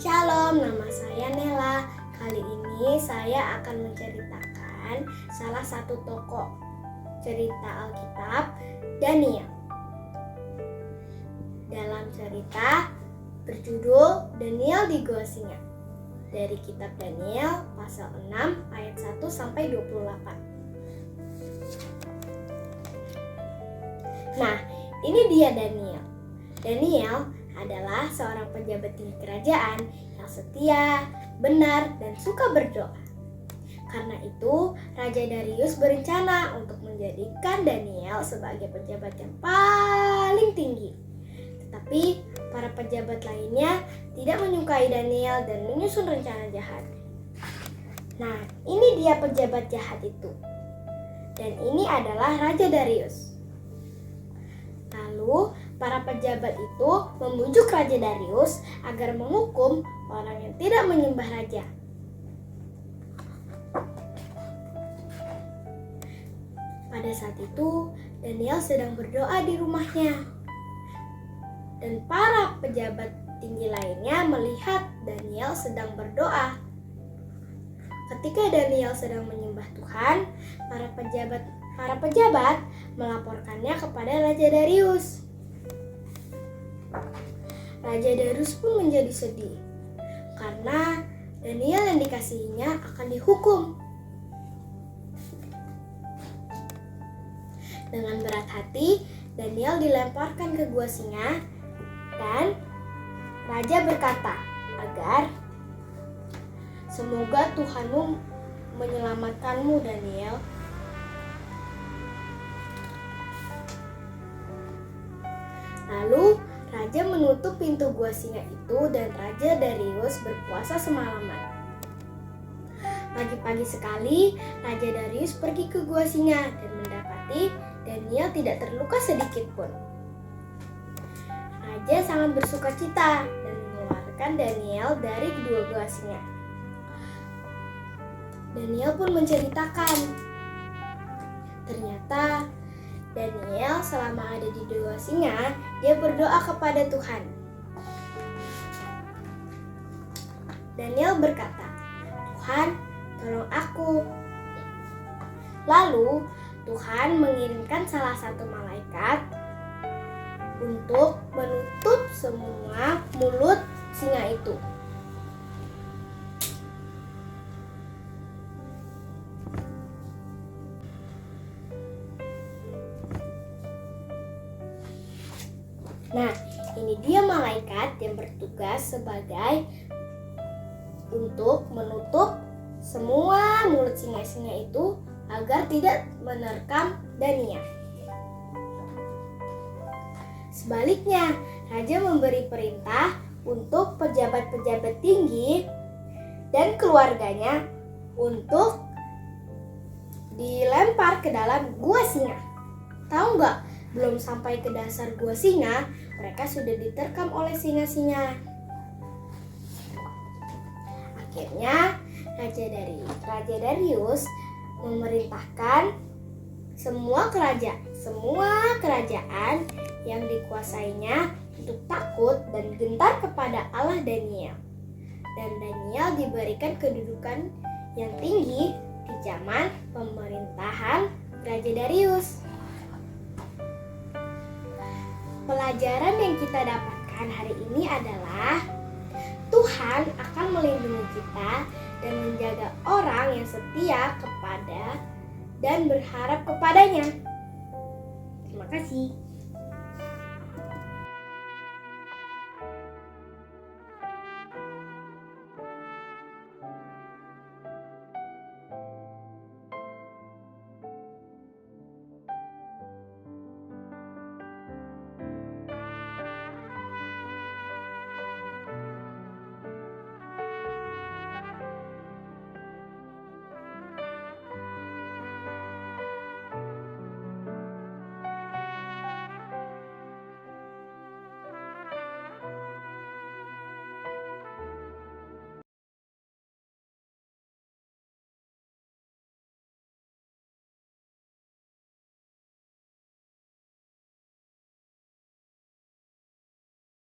Shalom, nama saya Nela. Kali ini saya akan menceritakan salah satu tokoh cerita Alkitab, Daniel. Dalam cerita berjudul Daniel di Gua Singa, dari kitab Daniel pasal 6 ayat 1 sampai 28. Nah, ini dia Daniel. Daniel adalah seorang pejabat tinggi kerajaan yang setia, benar, dan suka berdoa. Karena itu, Raja Darius berencana untuk menjadikan Daniel sebagai pejabat yang paling tinggi. Tetapi, para pejabat lainnya tidak menyukai Daniel dan menyusun rencana jahat. Nah, ini dia pejabat jahat itu. Dan ini adalah Raja Darius. Lalu, para pejabat itu membujuk Raja Darius agar menghukum orang yang tidak menyembah raja. Pada saat itu, Daniel sedang berdoa di rumahnya. Dan para pejabat tinggi lainnya melihat Daniel sedang berdoa. Ketika Daniel sedang menyembah Tuhan, para pejabat melaporkannya kepada Raja Darius. Raja Darius pun menjadi sedih karena Daniel yang dikasihinya akan dihukum. Dengan berat hati, Daniel dilemparkan ke gua singa dan Raja berkata agar semoga Tuhanmu menyelamatkanmu, Daniel. Lalu Raja menutup pintu gua singa itu dan Raja Darius berpuasa semalaman. Pagi-pagi sekali, Raja Darius pergi ke gua singa dan mendapati Daniel tidak terluka sedikit pun. Raja sangat bersuka cita dan mengeluarkan Daniel dari kedua gua singa. Daniel pun menceritakan, ternyata Daniel selama ada di gua singa, dia berdoa kepada Tuhan. Daniel berkata, "Tuhan, tolong aku." Lalu Tuhan mengirimkan salah satu malaikat untuk menutup semua mulut singa itu. Nah, ini dia malaikat yang bertugas sebagai untuk menutup semua mulut singa-singa itu agar tidak menerkam Daniel. Sebaliknya, Raja memberi perintah untuk pejabat-pejabat tinggi dan keluarganya untuk dilempar ke dalam gua singa. Tahu nggak? Belum sampai ke dasar gua singa, mereka sudah diterkam oleh singa-singa. Akhirnya, Raja Darius memerintahkan semua kerajaan yang dikuasainya untuk takut dan gentar kepada Allah Daniel. Dan Daniel diberikan kedudukan yang tinggi di zaman pemerintahan Raja Darius. Pelajaran yang kita dapatkan hari ini adalah Tuhan akan melindungi kita dan menjaga orang yang setia kepada dan berharap kepadanya. Terima kasih.